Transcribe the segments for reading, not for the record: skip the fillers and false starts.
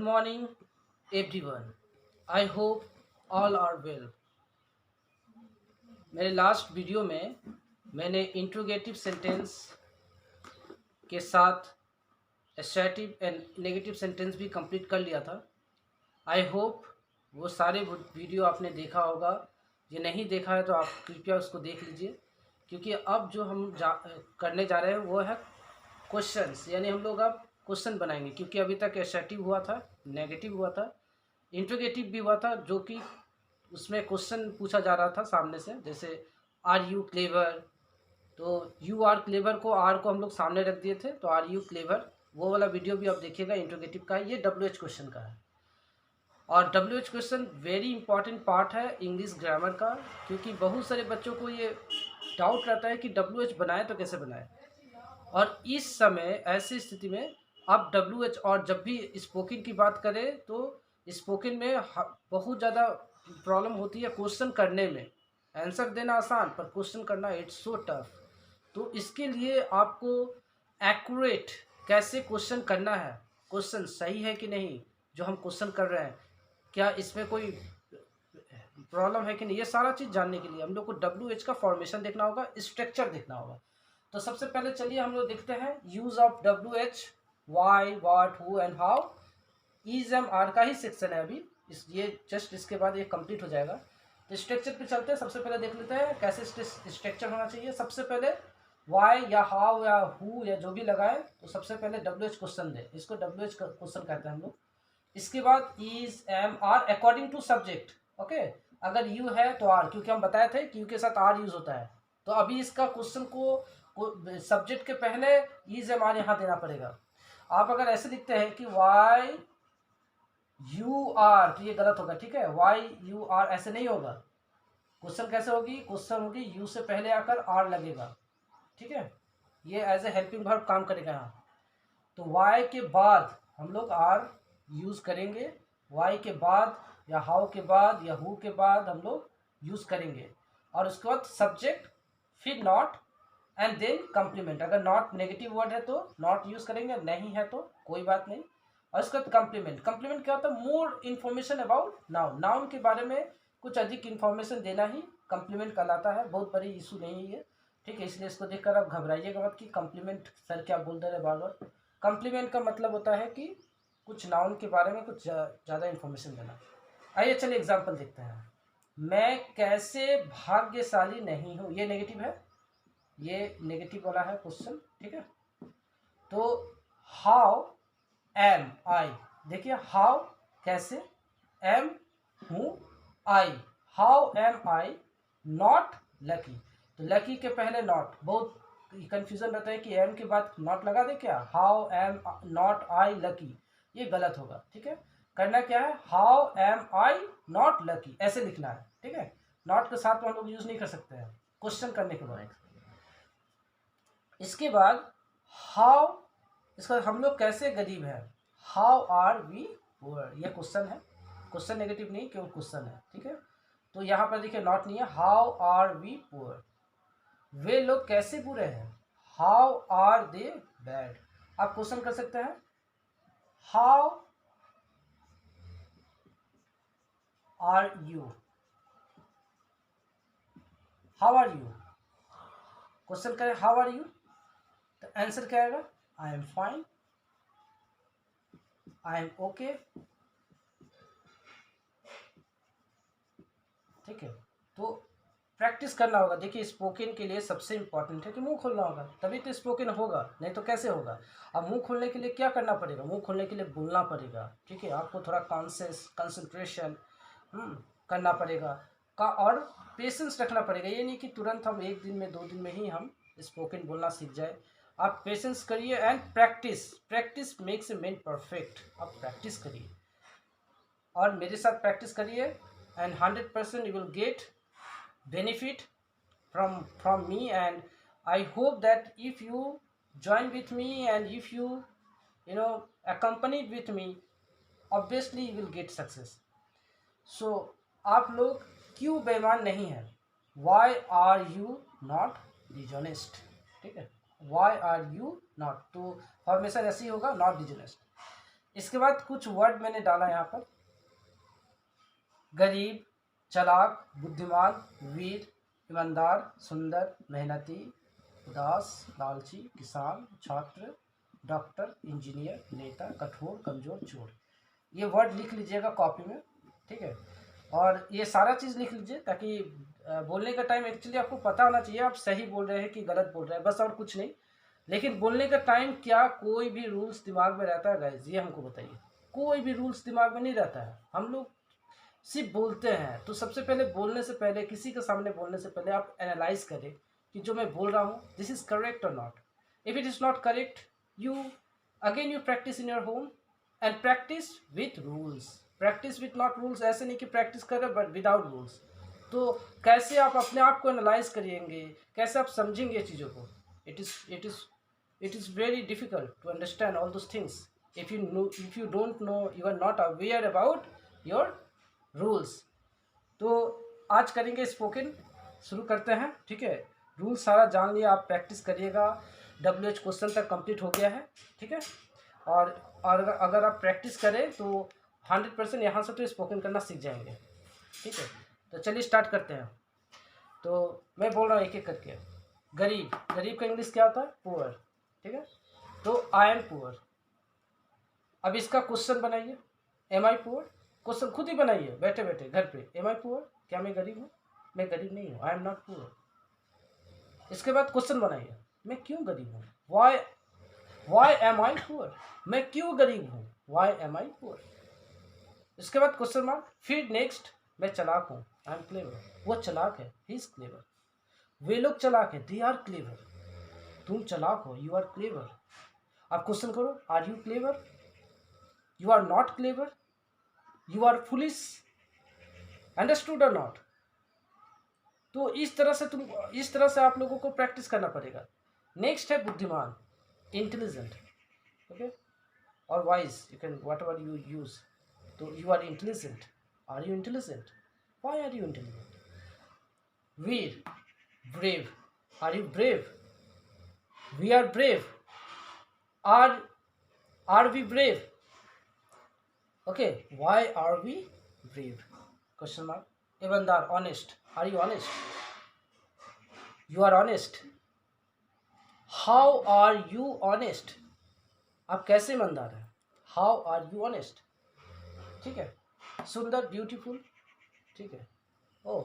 morning, everyone. I hope all are well. मेरे last video में मैंने इंट्रोगेटिव सेंटेंस के साथ एसर्टिव एंड नेगेटिव सेंटेंस भी कंप्लीट कर लिया था। आई होप वो सारे वीडियो आपने देखा होगा। ये नहीं देखा है तो आप कृपया उसको देख लीजिए, क्योंकि अब जो हम करने जा रहे हैं वो है क्वेश्चंस, यानी हम लोग अब क्वेश्चन बनाएंगे। क्योंकि अभी तक एसर्टिव हुआ था, नेगेटिव हुआ था, इंट्रोगेटिव भी हुआ था, जो कि उसमें क्वेश्चन पूछा जा रहा था सामने से। जैसे आर यू क्लेवर, तो यू आर क्लेवर को आर को हम लोग सामने रख दिए थे, तो आर यू क्लेवर, वो वाला वीडियो भी आप देखिएगा। इंट्रोगेटिव का है, ये WH क्वेश्चन का है। और WH question very important part है इंग्लिश ग्रामर का, क्योंकि बहुत सारे बच्चों को ये डाउट रहता है कि WH बनाए तो कैसे बनाए। और इस समय ऐसी स्थिति में आप WH, और जब भी स्पोकन की बात करें तो स्पोकन में बहुत ज़्यादा प्रॉब्लम होती है क्वेश्चन करने में। आंसर देना आसान, पर क्वेश्चन करना इट्स सो टफ। तो इसके लिए आपको एक्यूरेट कैसे क्वेश्चन करना है, क्वेश्चन सही है कि नहीं जो हम क्वेश्चन कर रहे हैं, क्या इसमें कोई प्रॉब्लम है कि नहीं, ये सारा चीज़ जानने के लिए हम लोग को WH का फॉर्मेशन देखना होगा, स्ट्रक्चर देखना होगा। तो सबसे पहले चलिए हम लोग देखते हैं use of WH, why, what, who and how. Is am are का ही सेक्शन है अभी, ये जस्ट इसके बाद ये कंप्लीट हो जाएगा। तो स्ट्रक्चर पे चलते हैं। सबसे पहले देख लेते हैं कैसे स्ट्रक्चर होना चाहिए। सबसे पहले वाई या हाउ या हु या जो भी लगाए, तो सबसे पहले WH क्वेश्चन दे, इसको WH क्वेश्चन कहते हैं हम लोग। इसके बाद is, am, are according to subject. Okay, अगर यू है तो आर, क्योंकि हम बताए थे कि यू के साथ आर यूज होता है। तो अभी इसका क्वेश्चन को सब्जेक्ट के पहले इज, एम, आर यहाँ देना पड़ेगा। आप अगर ऐसे लिखते हैं कि वाई यू आर, तो ये गलत होगा, ठीक है। वाई यू आर ऐसे नहीं होगा। क्वेश्चन कैसे होगी, क्वेश्चन होगी यू से पहले आकर आर लगेगा, ठीक है। ये एज ए हेल्पिंग वर्ब काम करेगा यहाँ। तो वाई के बाद हम लोग आर यूज करेंगे, वाई के बाद या हाउ के बाद या हु के बाद हम लोग यूज करेंगे। और उसके बाद सब्जेक्ट, फिर नॉट, एंड देन कम्प्लीमेंट। अगर नॉट नेगेटिव वर्ड है तो नॉट यूज करेंगे, नहीं है तो कोई बात नहीं। और उसके बाद कम्प्लीमेंट। कम्प्लीमेंट क्या होता है, more information about noun, noun के बारे में कुछ अधिक इन्फॉर्मेशन देना ही कम्प्लीमेंट कहलाता है। बहुत बड़ी इशू नहीं है ये, ठीक है। इसलिए इसको देखकर आप घबराइएगा मत कि कम्प्लीमेंट सर क्या बोल दे रहे बार बार। कम्प्लीमेंट का मतलब होता है कि कुछ नाउन के बारे में कुछ ज़्यादा इन्फॉर्मेशन देना। आइए चलिए एग्जाम्पल देखते हैं। मैं कैसे भाग्यशाली नहीं हूँ, ये नेगेटिव है, ये नेगेटिव वाला है क्वेश्चन, ठीक है। तो हाउ एम आई, देखिए हाउ कैसे, एम हूँ, I, how am I not lucky. तो लकी के पहले नॉट, बहुत कंफ्यूजन रहता है कि एम के बाद नॉट लगा दे क्या, how am not I lucky, ये गलत होगा, ठीक है। करना क्या है, how am I not lucky, ऐसे लिखना है, ठीक है। नॉट के साथ में हम लोग यूज नहीं कर सकते हैं क्वेश्चन करने के बाद। इसके बाद हाउ, इसका हम लोग कैसे गरीब हैं, हाउ आर वी पुअर, ये क्वेश्चन है, क्वेश्चन नेगेटिव नहीं, केवल क्वेश्चन है, ठीक है। तो यहाँ पर देखिए नॉट नहीं है, हाउ आर वी पुअर। वे लोग कैसे बुरे हैं, हाउ आर दे बैड। आप क्वेश्चन कर सकते हैं, how are you, how are you, question करें हाउ आर यू, तो आंसर क्या आएगा, I am fine, I am okay, ठीक है। तो प्रैक्टिस करना होगा। देखिए स्पोकन के लिए सबसे इंपॉर्टेंट है कि मुंह खोलना होगा, तभी तो स्पोकन होगा, नहीं तो कैसे होगा। अब मुंह खोलने के लिए क्या करना पड़ेगा, मुंह खोलने के लिए बोलना पड़ेगा, ठीक है। आपको थोड़ा कंसंट्रेशन करना पड़ेगा का, और पेशेंस रखना पड़ेगा। ये नहीं कि तुरंत हम एक दिन में 2 दिन में ही हम स्पोकन बोलना सीख जाए। आप पेशेंस करिए and practice, practice makes a man perfect. आप प्रैक्टिस करिए और मेरे साथ प्रैक्टिस करिए, and 100% you will get benefit from me. And I hope that if you join with me and if you know accompanied with me, obviously you will get success. So आप लोग क्यों बेईमान नहीं हैं, why are you not dishonest, ठीक है। why are you not, तो formation ऐसे ही होगा, not dishonest। इसके बाद कुछ वर्ड मैंने डाला यहाँ पर, गरीब, चालाक, बुद्धिमान, वीर, ईमानदार, सुंदर, मेहनती, उदास, लालची, किसान, छात्र, डॉक्टर, इंजीनियर, नेता, कठोर, कमजोर, चोर। ये वर्ड लिख लीजिएगा कॉपी में, ठीक है। और ये सारा चीज़ लिख लीजिए ताकि बोलने का टाइम एक्चुअली आपको पता होना चाहिए आप सही बोल रहे हैं कि गलत बोल रहे हैं, बस और कुछ नहीं। लेकिन बोलने का टाइम क्या कोई भी रूल्स दिमाग में रहता है गाइस, ये हमको बताइए। कोई भी रूल्स दिमाग में नहीं रहता है, हम लोग सिर्फ बोलते हैं। तो सबसे पहले बोलने से पहले, किसी के सामने बोलने से पहले आप एनालाइज करें कि जो मैं बोल रहा हूँ दिस इज करेक्ट और not. If it is not correct, you again you practice in your home and practice with rules. Practice with not rules, ऐसे नहीं कि प्रैक्टिस करें बट विदाउट रूल्स। तो कैसे आप अपने आप को एनालाइज करिएंगे, कैसे आप समझेंगे चीज़ों को। It is very difficult to understand all those things if you don't know, you are not aware about your rules. तो आज करेंगे स्पोकन, शुरू करते हैं, ठीक है। रूल्स सारा जान लिया, आप प्रैक्टिस करिएगा। WH क्वेश्चन तक कंप्लीट हो गया है, ठीक है। और अगर आप प्रैक्टिस करें तो 100% यहाँ से तो स्पोकन करना सीख जाएंगे, ठीक है। तो चलिए स्टार्ट करते हैं। तो मैं बोल रहा हूँ एक एक करके। गरीब, गरीब का इंग्लिश क्या होता है? पुअर, ठीक है। तो आई एम पुअर। अब इसका क्वेश्चन बनाइए, एम आई पुअर। क्वेश्चन खुद ही बनाइए बैठे बैठे घर पे, एम आई पुअर, क्या मैं गरीब हूँ? मैं गरीब नहीं हूँ, आई एम नॉट पुअर। इसके बाद क्वेश्चन बनाइए, मैं क्यों गरीब हूँ? वाई एम आई पुअर, मैं क्यों गरीब हूँ? वाई एम आई पुअर। इसके बाद क्वेश्चन मार्क, फिर नेक्स्ट, मैं चालाक हूँ, आई एम क्लेवर। वो चालाक है, ही इज क्लेवर। वे लोग चालाक है, दे आर क्लेवर। तुम चालाक हो, यू आर क्लेवर। अब क्वेश्चन करो, are you clever? You are not clever, you are foolish. Understood और नॉट? तो इस तरह से आप लोगों को प्रैक्टिस करना पड़ेगा। नेक्स्ट है बुद्धिमान, इंटेलिजेंट, ओके। और wise, you can whatever you use. तो you are intelligent, are you intelligent? Why are you intelligent? वीर, brave, are you brave? We are brave, are we brave? Okay, why are we brave? Question mark. ईमानदार, honest, are you honest? You are honest. How are you honest? आप कैसे ईमानदार हैं? How are you honest? ठीक है। सुंदर, beautiful, ठीक है। ओ,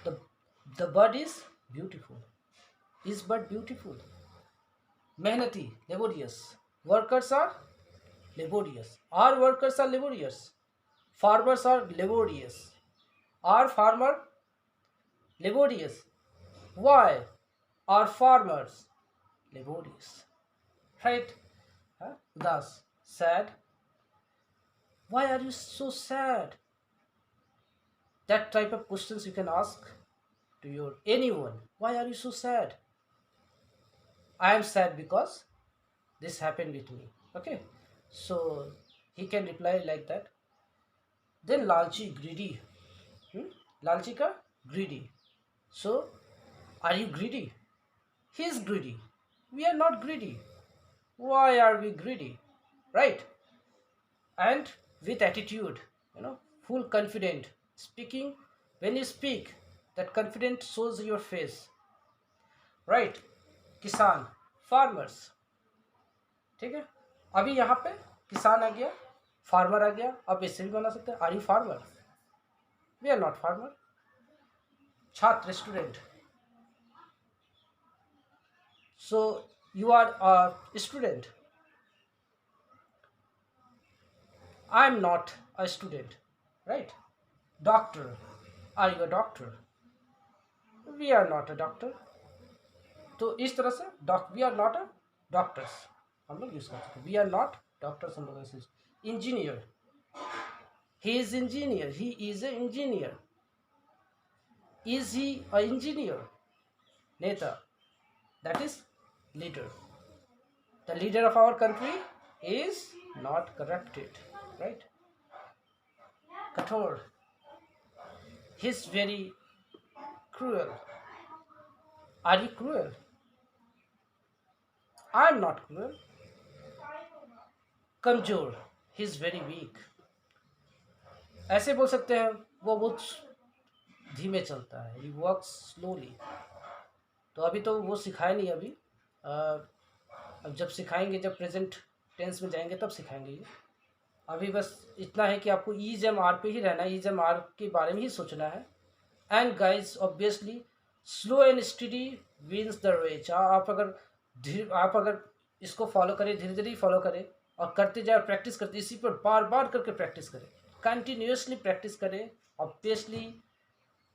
the bird is beautiful, is bird beautiful. मेहनती, laborious, workers are laborious, our workers are laborious, farmers are laborious, are farmer laborious? Why are farmers laborious? Right? Huh? Thus, sad, why are you so sad? That type of questions you can ask to your anyone. Why are you so sad? I am sad because this happened with me, okay. So he can reply like that. Then lalchi, greedy. Lalchi ka greedy. So are you greedy? He is greedy, we are not greedy. Why are we greedy? Right? And with attitude, full confident speaking. When you speak, that confidence shows your face, right? किसान, farmers, ठीक है। अभी यहाँ पे किसान आ गया, farmer आ गया, आप इससे भी बना सकते हैं, are you farmer? We are not farmer. छात्र, student, so you are a student, I am not a student, right? Doctor, are you a doctor? We are not a doctor. तो इस तरह से we are not a doctors हम लोग use कर सकते हैं, वी आर नॉट डॉक्टर्स हम लोग ऐसे। Engineer, he is engineer, he is a engineer, is he a engineer? नेता, that is leader. The leader of our country is not corrupted, right? Kathor, he's very cruel. Are you cruel? I am not cruel. Kamjor, he is very weak. ऐसे बोल सकते हैं वो बहुत धीमे चलता है, ही वर्क्स स्लोली। तो अभी तो वो सिखाया नहीं अभी, अब जब सिखाएंगे, जब प्रेजेंट टेंस में जाएंगे तब सिखाएंगे ये। अभी बस इतना है कि आपको ईज एम आर पे ही रहना है, ईज एम आर के बारे में ही सोचना है। And guys obviously slow and steady wins the race. आप अगर इसको फॉलो करें, धीरे धीरे ही फॉलो करें और करते जाए, प्रैक्टिस करते, इसी पर बार बार करके प्रैक्टिस करें, कंटिन्यूसली प्रैक्टिस करें। ऑब्वियसली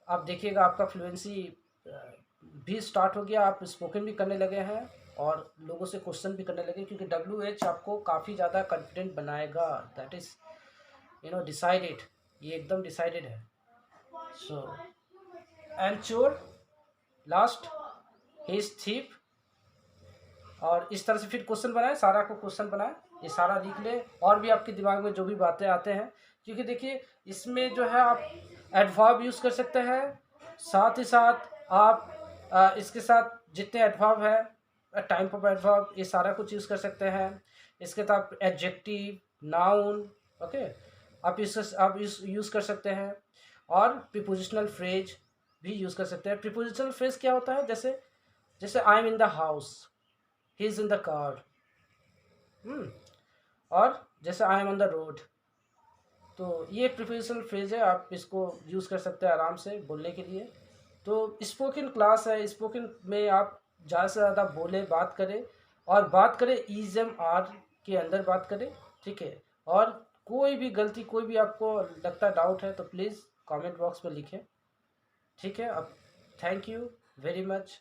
आप देखिएगा आपका फ्लुएंसी भी स्टार्ट हो गया, आप स्पोकन भी करने लगे हैं और लोगों से क्वेश्चन भी करने लगे, क्योंकि WH आपको काफ़ी ज़्यादा कॉन्फिडेंट बनाएगा। दैट इज़ डिसाइडेड, ये एकदम डिसाइडेड है। सो एंड चोर लास्ट, ही इज थीप। और इस तरह से फिर क्वेश्चन बनाए, सारा को क्वेश्चन बनाए, ये सारा लिख ले, और भी आपके दिमाग में जो भी बातें आते हैं, क्योंकि देखिए इसमें जो है आप एडवर्ब यूज़ कर सकते हैं, साथ ही साथ आप इसके साथ जितने एडवर्ब है, टाइप ऑफ एडवर्ब, ये सारा कुछ यूज़ कर सकते हैं। इसके साथ एडजेक्टिव, नाउन, ओके, आप यूज़ कर सकते हैं। और प्रीपोजिशनल फ्रेज भी यूज़ कर सकते हैं। प्रीपोजिशनल फ्रेज क्या होता है, जैसे जैसे I am in the house, he is in the car, और जैसे I am on the road. तो ये प्रीपोजिशनल फ्रेज है, आप इसको यूज़ कर सकते हैं आराम से बोलने के लिए। तो स्पोकन क्लास है, स्पोकन में आप ज़्यादा से ज़्यादा बोले, बात करें, और बात करें ईज एम आर के अंदर बात करें, ठीक है। और कोई भी गलती, कोई भी आपको लगता डाउट है तो प्लीज़ कमेंट बॉक्स में लिखें, ठीक है। अब थैंक यू वेरी मच।